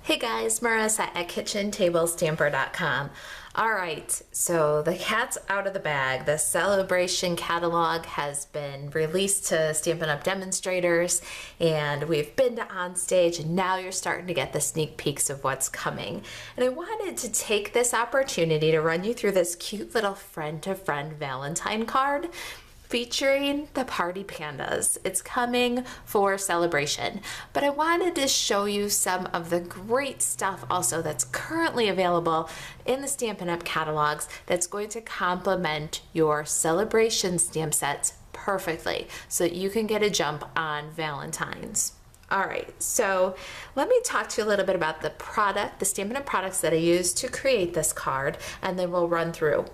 Hey guys, Marisa at kitchentablestamper.com. Alright, so the cat's out of the bag. The Sale-a-bration catalog has been released to Stampin' Up! Demonstrators, and we've been to Onstage, and now you're starting to get the sneak peeks of what's coming. And I wanted to take this opportunity to run you through this cute little friend-to-friend Valentine card featuring the Party Pandas. It's coming for Sale-a-bration, but I wanted to show you some of the great stuff also that's currently available in the Stampin' Up! Catalogs that's going to complement your Sale-a-bration stamp sets perfectly so that you can get a jump on Valentine's. All right, so let me talk to you a little bit about the product, the Stampin' Up! Products that I used to create this card, and then we'll run through.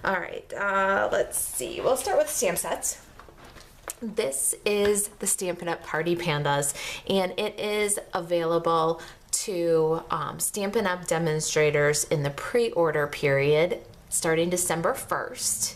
All right, let's see. We'll start with stamp sets. This is the Stampin' Up! Party Pandas, and it is available to Stampin' Up! Demonstrators in the pre-order period starting December 1st,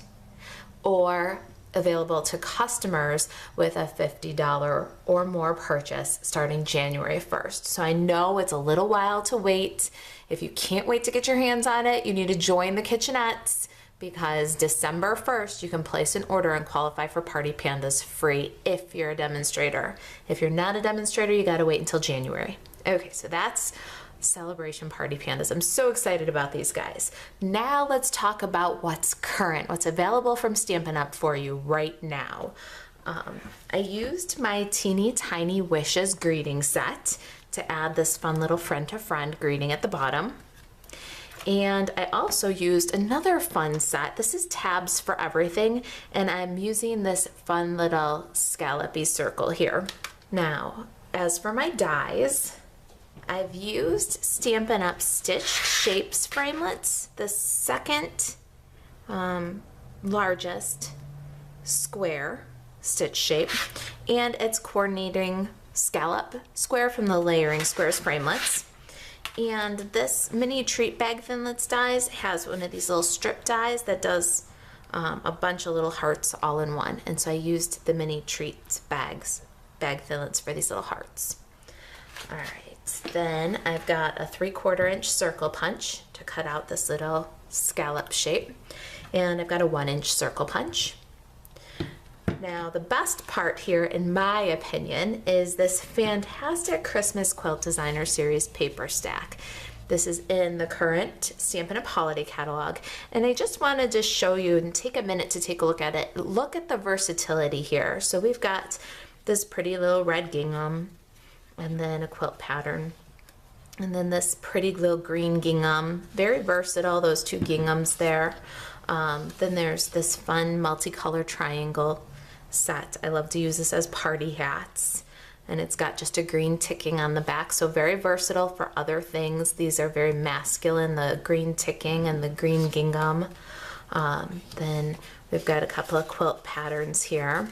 or available to customers with a $50 or more purchase starting January 1st. So I know it's a little while to wait. If you can't wait to get your hands on it, you need to join the kitchenettes, because December 1st you can place an order and qualify for Party Pandas free if you're a demonstrator. If you're not a demonstrator, you gotta wait until January. Okay, so that's Sale-a-bration Party Pandas. I'm so excited about these guys. Now let's talk about what's current, what's available from Stampin' Up! For you right now. I used my Teeny Tiny Wishes greeting set to add this fun little friend-to-friend greeting at the bottom. And I also used another fun set. This is Tabs for Everything, and I'm using this fun little scallopy circle here. Now, as for my dies, I've used Stampin' Up! Stitched Shapes framelits, the second largest square stitch shape, and its coordinating scallop square from the Layering Squares framelits. And this mini treat bag thinlits dies has one of these little strip dies that does a bunch of little hearts all in one, and so I used the mini treat bag thinlits for these little hearts. All right. Then I've got a 3/4 inch circle punch to cut out this little scallop shape, and I've got a 1 inch circle punch. Now the best part here, in my opinion, is this fantastic Christmas Quilt Designer Series paper stack. This is in the current Stampin' Up! Holiday catalog, and I just wanted to show you and take a minute to take a look at it. Look at the versatility here. So we've got this pretty little red gingham, and then a quilt pattern, and then this pretty little green gingham. Very versatile, those two ginghams there. Then there's this fun multicolor triangle set. I love to use this as party hats, and it's got just a green ticking on the back, so very versatile for other things. These are very masculine, the green ticking and the green gingham. Then we've got a couple of quilt patterns here,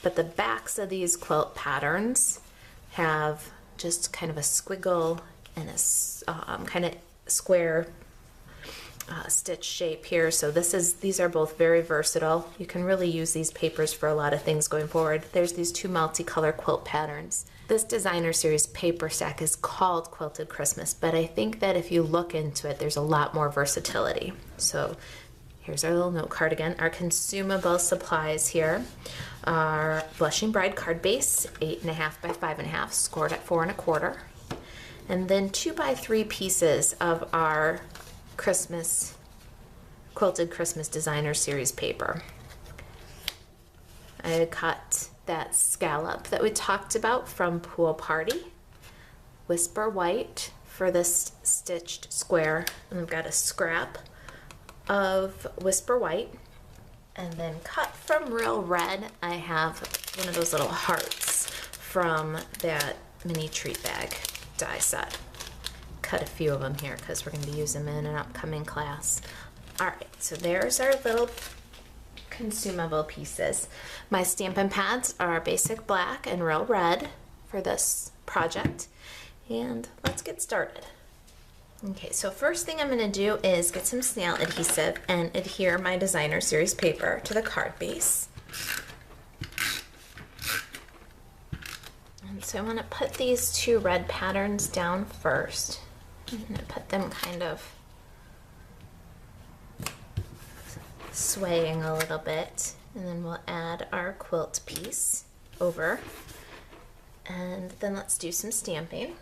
but the backs of these quilt patterns have just kind of a squiggle and a kind of square stitch shape here. So these are both very versatile. You can really use these papers for a lot of things going forward. There's these two multicolor quilt patterns. This designer series paper stack is called Quilted Christmas, but I think that if you look into it, there's a lot more versatility. So here's our little note card again. Our consumable supplies here are Blushing Bride card base, 8.5 by 5.5, scored at 4 1/4, and then 2 by 3 pieces of our Quilted Christmas Designer Series paper. I cut that scallop that we talked about from Pool Party, Whisper White for this stitched square, and I've got a scrap of Whisper White, and then cut from Real Red, I have one of those little hearts from that mini treat bag die set. Cut a few of them here because we're going to use them in an upcoming class. All right, so there's our little consumable pieces. My Stampin' pads are basic black and Real Red for this project, and let's get started. Okay, so first thing I'm going to do is get some snail adhesive and adhere my designer series paper to the card base. So I want to put these two red patterns down first. I'm going to put them kind of swaying a little bit, and then we'll add our quilt piece over. And then let's do some stamping.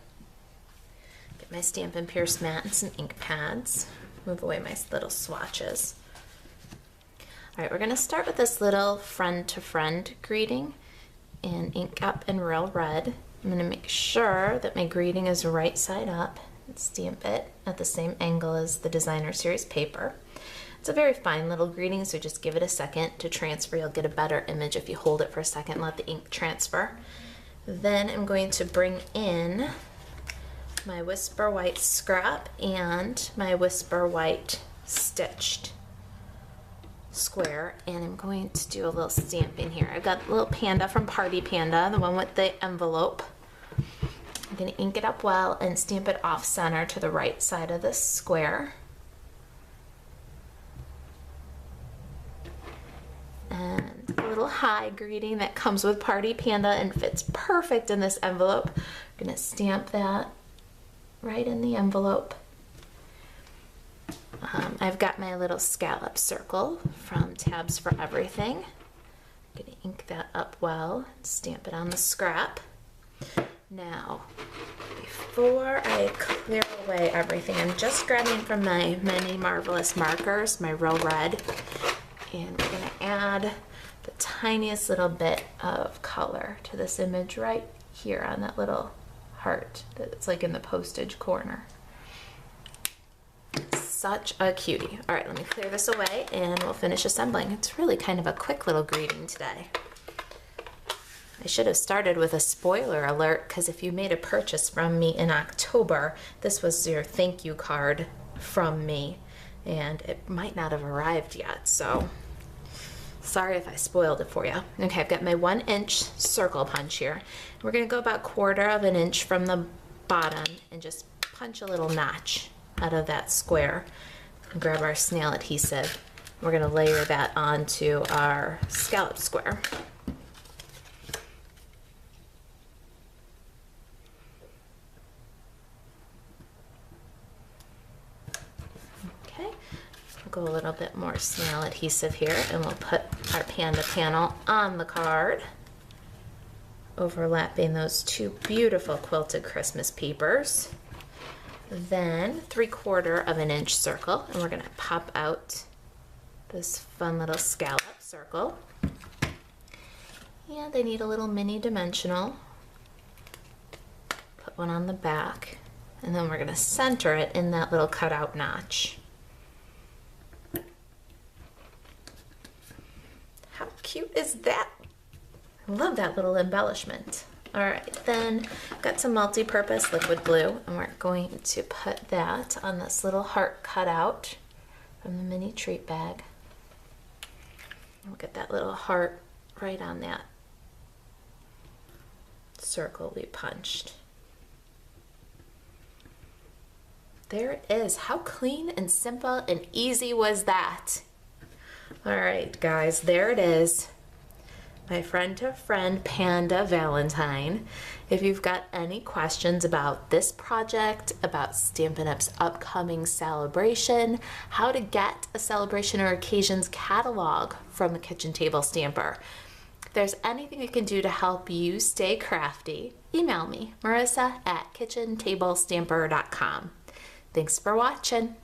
Get my Stampin' Pierce mat and some ink pads. Move away my little swatches. All right, we're going to start with this little friend-to-friend greeting in Ink Up and Real Red. I'm going to make sure that my greeting is right side up and stamp it at the same angle as the Designer Series paper. It's a very fine little greeting, so just give it a second to transfer. You'll get a better image if you hold it for a second and let the ink transfer. Then I'm going to bring in my Whisper White scrap and my Whisper White stitched square, and I'm going to do a little stamping here. I've got a little panda from Party Panda, the one with the envelope. I'm going to ink it up well and stamp it off center to the right side of this square. And a little hi greeting that comes with Party Panda and fits perfect in this envelope. I'm going to stamp that right in the envelope. I've got my little scallop circle from Tabs for Everything. I'm going to ink that up well, stamp it on the scrap. Now, before I clear away everything, I'm just grabbing from my Many Marvelous markers, my Real Red, and we're going to add the tiniest little bit of color to this image right here on that little heart that's like in the postage corner. Such a cutie. All right, let me clear this away and we'll finish assembling. It's really kind of a quick little greeting today. I should have started with a spoiler alert, because if you made a purchase from me in October, this was your thank you card from me, and it might not have arrived yet, so sorry if I spoiled it for you. Okay, I've got my 1-inch circle punch here. We're going to go about 1/4 inch from the bottom and just punch a little notch out of that square. And grab our snail adhesive. We're going to layer that onto our scallop square. Okay, we'll go a little bit more snail adhesive here, and we'll put our panda panel on the card, overlapping those two beautiful quilted Christmas papers. Then 3/4 inch circle, and we're going to pop out this fun little scallop circle. And I need a little mini dimensional. Put one on the back, and then we're going to center it in that little cutout notch. How cute is that? I love that little embellishment. All right, then got some multi-purpose liquid glue, and we're going to put that on this little heart cutout from the mini treat bag. We'll get that little heart right on that circle we punched. There it is. How clean and simple and easy was that? All right, guys, there it is. My friend-to-friend Panda Valentine. If you've got any questions about this project, about Stampin' Up's upcoming Sale-a-bration, how to get a celebration or occasions catalog from a kitchen table stamper, if there's anything I can do to help you stay crafty, email me, Marisa at kitchentablestamper.com. Thanks for watching.